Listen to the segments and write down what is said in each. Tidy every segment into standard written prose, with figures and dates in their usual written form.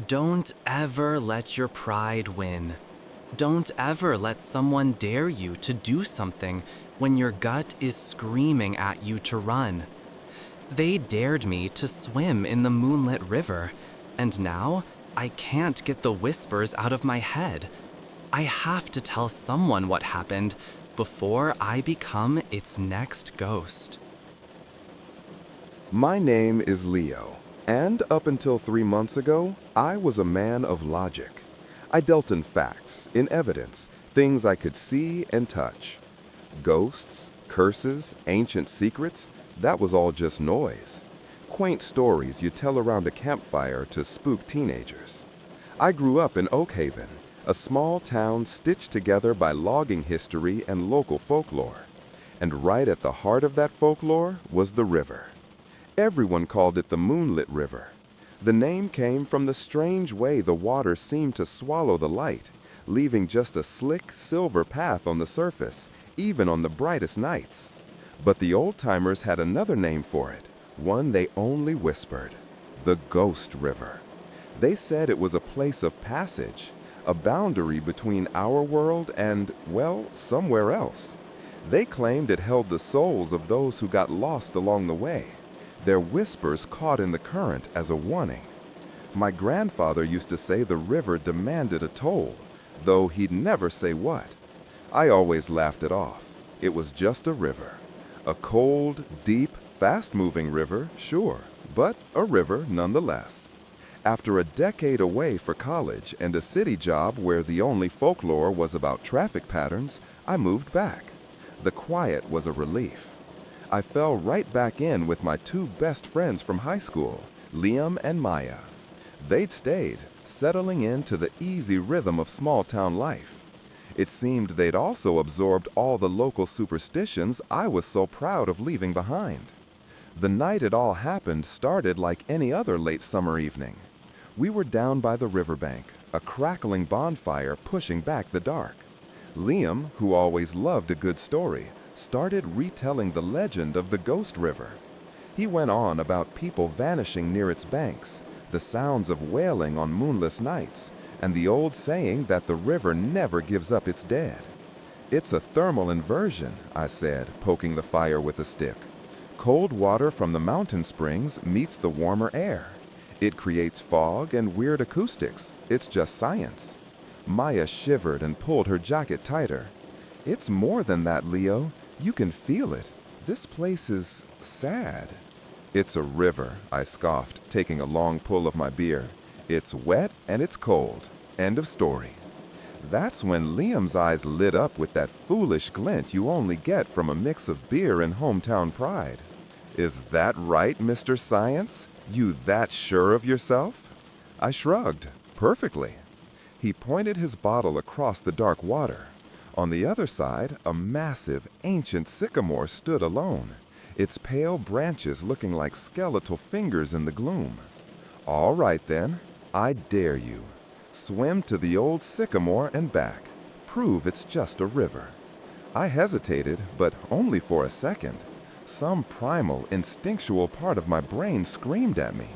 Don't ever let your pride win. Don't ever let someone dare you to do something when your gut is screaming at you to run. They dared me to swim in the Moonlit River, and now I can't get the whispers out of my head. I have to tell someone what happened before I become its next ghost. My name is Leo, and up until 3 months ago, I was a man of logic. I dealt in facts, in evidence, things I could see and touch. Ghosts, curses, ancient secrets, that was all just noise. Quaint stories you tell around a campfire to spook teenagers. I grew up in Oak Haven, a small town stitched together by logging history and local folklore. And right at the heart of that folklore was the river. Everyone called it the Moonlit River. The name came from the strange way the water seemed to swallow the light, leaving just a slick silver path on the surface, even on the brightest nights. But the old-timers had another name for it, one they only whispered: the Ghost River. They said it was a place of passage, a boundary between our world and, well, somewhere else. They claimed it held the souls of those who got lost along the way, their whispers caught in the current as a warning. My grandfather used to say the river demanded a toll, though he'd never say what. I always laughed it off. It was just a river. A cold, deep, fast-moving river, sure, but a river nonetheless. After a decade away for college and a city job where the only folklore was about traffic patterns, I moved back. The quiet was a relief. I fell right back in with my two best friends from high school, Liam and Maya. They'd stayed, settling into the easy rhythm of small-town life. It seemed they'd also absorbed all the local superstitions I was so proud of leaving behind. The night it all happened started like any other late summer evening. We were down by the riverbank, a crackling bonfire pushing back the dark. Liam, who always loved a good story, started retelling the legend of the Ghost River. He went on about people vanishing near its banks, the sounds of wailing on moonless nights, and the old saying that the river never gives up its dead. "It's a thermal inversion," I said, poking the fire with a stick. "Cold water from the mountain springs meets the warmer air. It creates fog and weird acoustics. It's just science." Maya shivered and pulled her jacket tighter. "It's more than that, Leo. You can feel it. This place is sad." "It's a river," I scoffed, taking a long pull of my beer. "It's wet and it's cold. End of story." That's when Liam's eyes lit up with that foolish glint you only get from a mix of beer and hometown pride. "Is that right, Mr. Science? You that sure of yourself?" I shrugged. "Perfectly." He pointed his bottle across the dark water. On the other side, a massive, ancient sycamore stood alone, its pale branches looking like skeletal fingers in the gloom. "All right then, I dare you. Swim to the old sycamore and back. Prove it's just a river." I hesitated, but only for a second. Some primal, instinctual part of my brain screamed at me.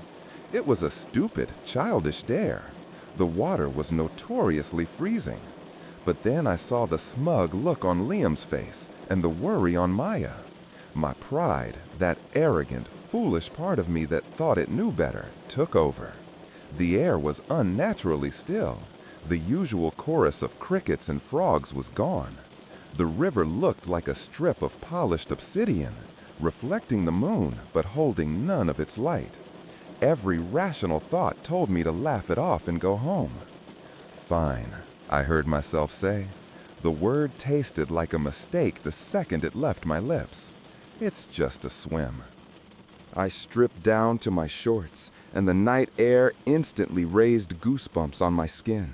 It was a stupid, childish dare. The water was notoriously freezing. But then I saw the smug look on Liam's face and the worry on Maya. My pride, that arrogant, foolish part of me that thought it knew better, took over. The air was unnaturally still. The usual chorus of crickets and frogs was gone. The river looked like a strip of polished obsidian, reflecting the moon but holding none of its light. Every rational thought told me to laugh it off and go home. "Fine," I heard myself say. The word tasted like a mistake the second it left my lips. "It's just a swim." I stripped down to my shorts, and the night air instantly raised goosebumps on my skin.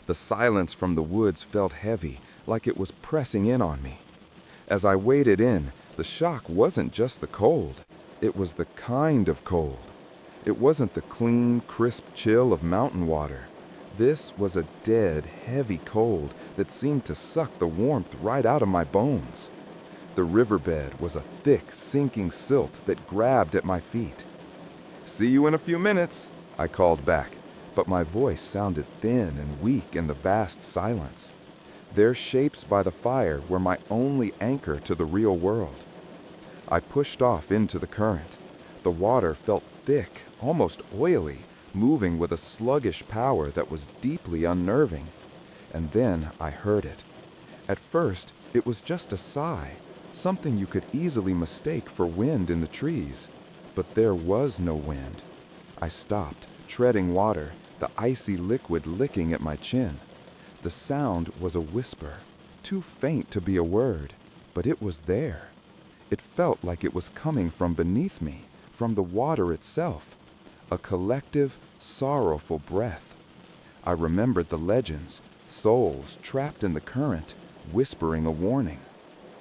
The silence from the woods felt heavy, like it was pressing in on me. As I waded in, the shock wasn't just the cold. It was the kind of cold. It wasn't the clean, crisp chill of mountain water. This was a dead, heavy cold that seemed to suck the warmth right out of my bones. The riverbed was a thick, sinking silt that grabbed at my feet. "See you in a few minutes," I called back, but my voice sounded thin and weak in the vast silence. Their shapes by the fire were my only anchor to the real world. I pushed off into the current. The water felt thick, almost oily, moving with a sluggish power that was deeply unnerving. And then I heard it. At first, it was just a sigh, something you could easily mistake for wind in the trees. But there was no wind. I stopped, treading water, the icy liquid licking at my chin. The sound was a whisper, too faint to be a word, but it was there. It felt like it was coming from beneath me, from the water itself. A collective, sorrowful breath. I remembered the legends, souls trapped in the current, whispering a warning.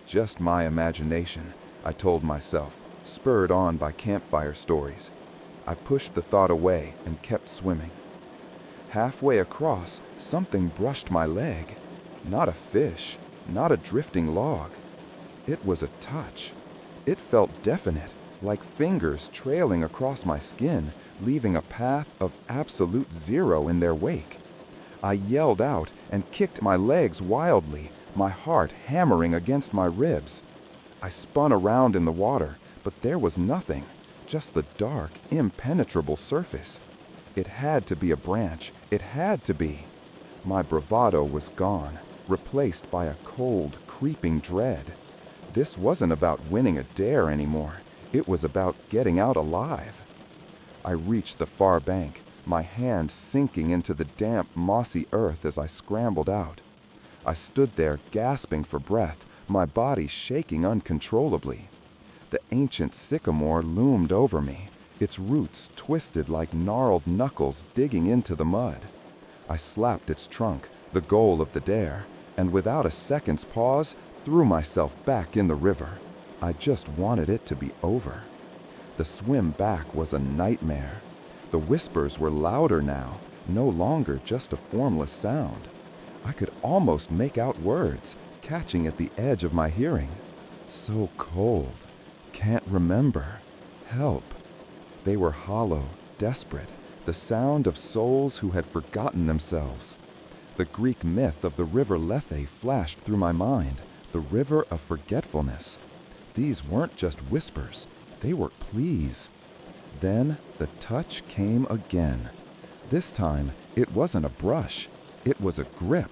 Just my imagination, I told myself, spurred on by campfire stories. I pushed the thought away and kept swimming. Halfway across, something brushed my leg. Not a fish, not a drifting log. It was a touch. It felt definite, like fingers trailing across my skin, leaving a path of absolute zero in their wake. I yelled out and kicked my legs wildly, my heart hammering against my ribs. I spun around in the water, but there was nothing, just the dark, impenetrable surface. It had to be a branch. It had to be. My bravado was gone, replaced by a cold, creeping dread. This wasn't about winning a dare anymore. It was about getting out alive. I reached the far bank, my hand sinking into the damp, mossy earth as I scrambled out. I stood there gasping for breath, my body shaking uncontrollably. The ancient sycamore loomed over me, its roots twisted like gnarled knuckles digging into the mud. I slapped its trunk, the goal of the dare, and without a second's pause, threw myself back in the river. I just wanted it to be over. The swim back was a nightmare. The whispers were louder now, no longer just a formless sound. I could almost make out words, catching at the edge of my hearing. So cold. Can't remember. Help. They were hollow, desperate, the sound of souls who had forgotten themselves. The Greek myth of the river Lethe flashed through my mind, the river of forgetfulness. These weren't just whispers, they were pleas. Then the touch came again. This time, it wasn't a brush, it was a grip,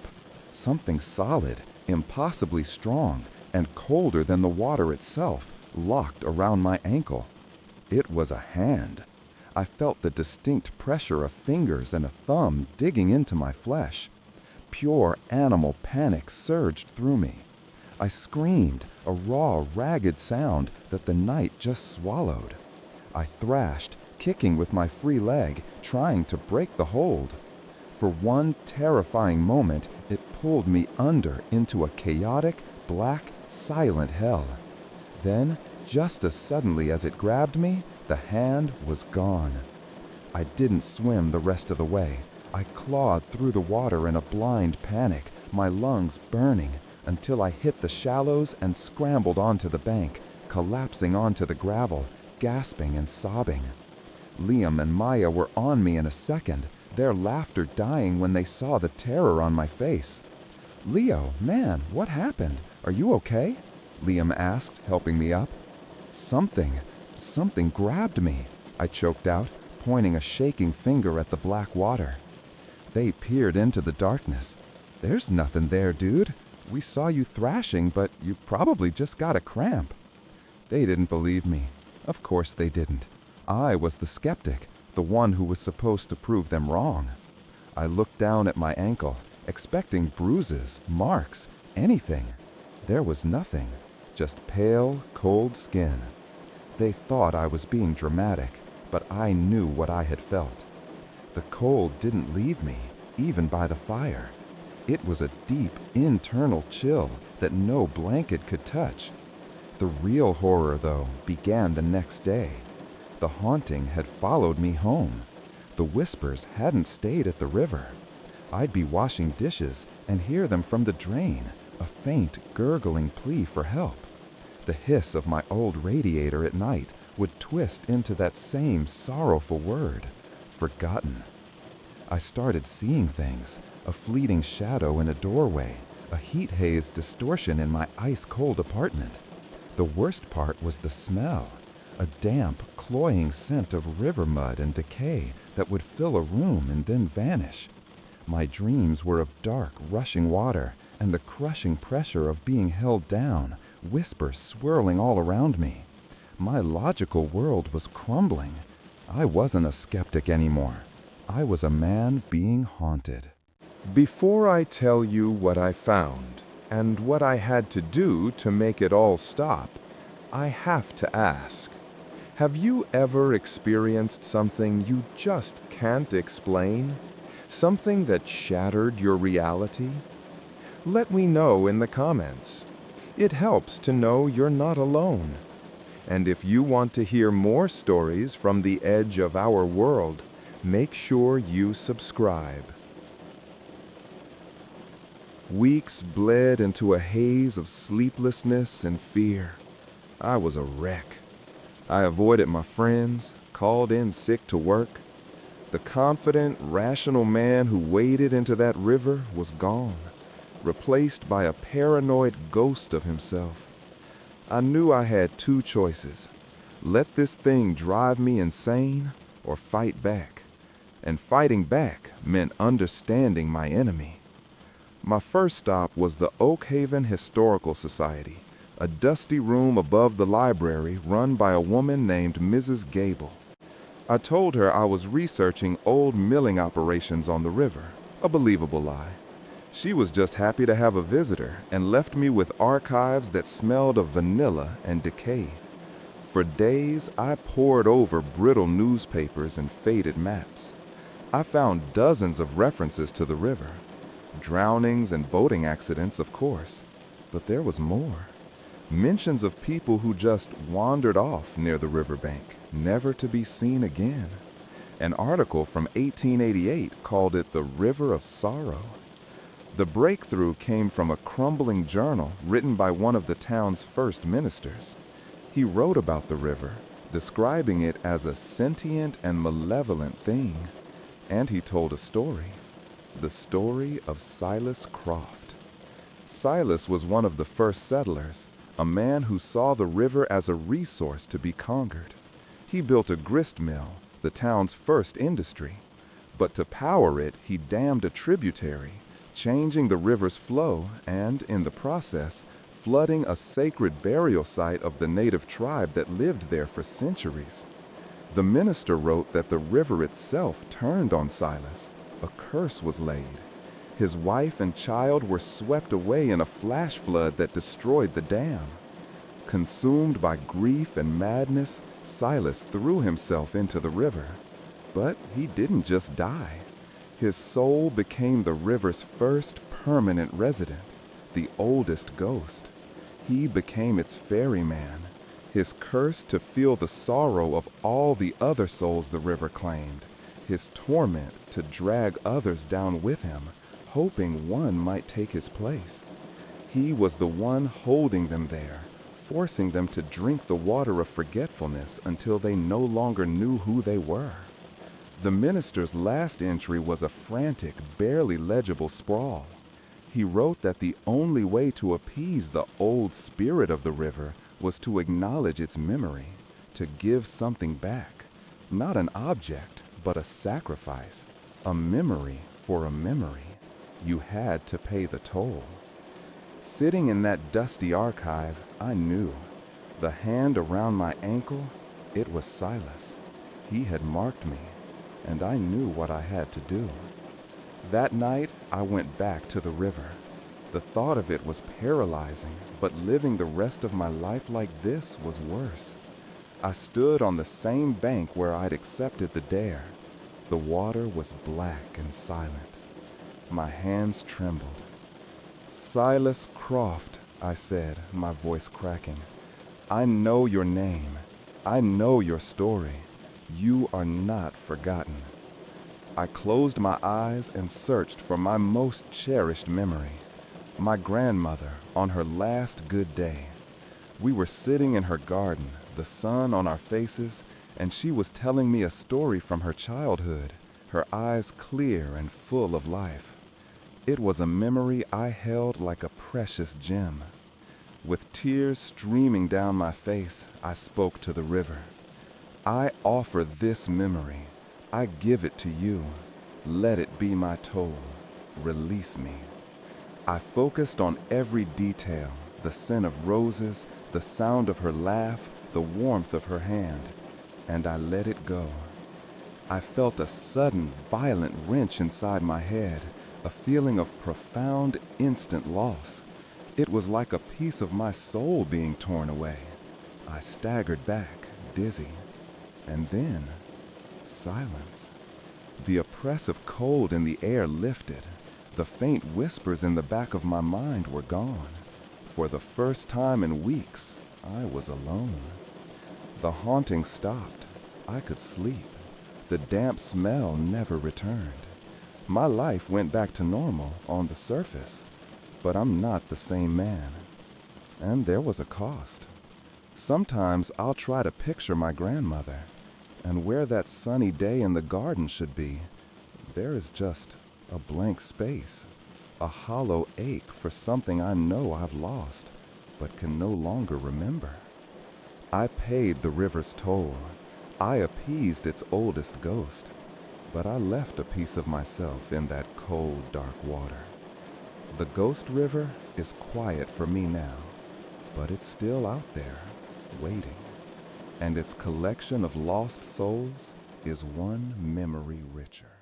something solid, impossibly strong, and colder than the water itself, locked around my ankle. It was a hand. I felt the distinct pressure of fingers and a thumb digging into my flesh. Pure animal panic surged through me. I screamed, a raw, ragged sound that the night just swallowed. I thrashed, kicking with my free leg, trying to break the hold. For one terrifying moment, it pulled me under into a chaotic, black, silent hell. Then, just as suddenly as it grabbed me, the hand was gone. I didn't swim the rest of the way. I clawed through the water in a blind panic, my lungs burning, until I hit the shallows and scrambled onto the bank, collapsing onto the gravel, gasping and sobbing. Liam and Maya were on me in a second, their laughter dying when they saw the terror on my face. "Leo, man, what happened? Are you okay?" Liam asked, helping me up. Something grabbed me," I choked out, pointing a shaking finger at the black water. They peered into the darkness. "There's nothing there, dude. We saw you thrashing, but you probably just got a cramp." They didn't believe me. Of course they didn't. I was the skeptic, the one who was supposed to prove them wrong. I looked down at my ankle, expecting bruises, marks, anything. There was nothing, just pale, cold skin. They thought I was being dramatic, but I knew what I had felt. The cold didn't leave me, even by the fire. It was a deep, internal chill that no blanket could touch. The real horror, though, began the next day. The haunting had followed me home. The whispers hadn't stayed at the river. I'd be washing dishes and hear them from the drain, a faint, gurgling plea for help. The hiss of my old radiator at night would twist into that same sorrowful word, forgotten. I started seeing things, a fleeting shadow in a doorway, a heat haze distortion in my ice-cold apartment. The worst part was the smell, a damp, cloying scent of river mud and decay that would fill a room and then vanish. My dreams were of dark, rushing water and the crushing pressure of being held down, whispers swirling all around me. My logical world was crumbling. I wasn't a skeptic anymore. I was a man being haunted. Before I tell you what I found and what I had to do to make it all stop, I have to ask, have you ever experienced something you just can't explain? Something that shattered your reality? Let me know in the comments. It helps to know you're not alone. And if you want to hear more stories from the edge of our world, make sure you subscribe. Weeks bled into a haze of sleeplessness and fear. I was a wreck. I avoided my friends, called in sick to work. The confident, rational man who waded into that river was gone, replaced by a paranoid ghost of himself. I knew I had two choices: let this thing drive me insane or fight back. And fighting back meant understanding my enemy. My first stop was the Oak Haven Historical Society, a dusty room above the library run by a woman named Mrs. Gable. I told her I was researching old milling operations on the river, a believable lie. She was just happy to have a visitor and left me with archives that smelled of vanilla and decay. For days, I pored over brittle newspapers and faded maps. I found dozens of references to the river. Drownings and boating accidents, of course. But there was more. Mentions of people who just wandered off near the riverbank, never to be seen again. An article from 1888 called it the River of Sorrow. The breakthrough came from a crumbling journal written by one of the town's first ministers. He wrote about the river, describing it as a sentient and malevolent thing. And he told a story. The story of Silas Croft. Silas was one of the first settlers, a man who saw the river as a resource to be conquered. He built a grist mill, the town's first industry. But to power it, he dammed a tributary, changing the river's flow and, in the process, flooding a sacred burial site of the native tribe that lived there for centuries. The minister wrote that the river itself turned on Silas. A curse was laid. His wife and child were swept away in a flash flood that destroyed the dam. Consumed by grief and madness, Silas threw himself into the river. But he didn't just die. His soul became the river's first permanent resident, the oldest ghost. He became its ferryman, his curse to feel the sorrow of all the other souls the river claimed, his torment to drag others down with him, hoping one might take his place. He was the one holding them there, forcing them to drink the water of forgetfulness until they no longer knew who they were. The minister's last entry was a frantic, barely legible sprawl. He wrote that the only way to appease the old spirit of the river was to acknowledge its memory, to give something back, not an object, but a sacrifice, a memory for a memory. You had to pay the toll. Sitting in that dusty archive, I knew. The hand around my ankle, it was Silas. He had marked me, and I knew what I had to do. That night, I went back to the river. The thought of it was paralyzing, but living the rest of my life like this was worse. I stood on the same bank where I'd accepted the dare. The water was black and silent. My hands trembled. "Silas Croft," I said, my voice cracking. "I know your name. I know your story. You are not forgotten." I closed my eyes and searched for my most cherished memory. My grandmother on her last good day. We were sitting in her garden, the sun on our faces, and she was telling me a story from her childhood, her eyes clear and full of life. It was a memory I held like a precious gem. With tears streaming down my face, I spoke to the river. I offer this memory. I give it to you. Let it be my toll. Release me. I focused on every detail, the scent of roses, the sound of her laugh, the warmth of her hand, and I let it go. I felt a sudden, violent wrench inside my head, a feeling of profound, instant loss. It was like a piece of my soul being torn away. I staggered back, dizzy, and then silence. The oppressive cold in the air lifted. The faint whispers in the back of my mind were gone. For the first time in weeks, I was alone. The haunting stopped. I could sleep. The damp smell never returned. My life went back to normal on the surface, but I'm not the same man. And there was a cost. Sometimes I'll try to picture my grandmother, and where that sunny day in the garden should be, there is just a blank space, a hollow ache for something I know I've lost, but can no longer remember. I paid the river's toll. I appeased its oldest ghost, but I left a piece of myself in that cold, dark water. The ghost river is quiet for me now, but it's still out there, waiting, and its collection of lost souls is one memory richer.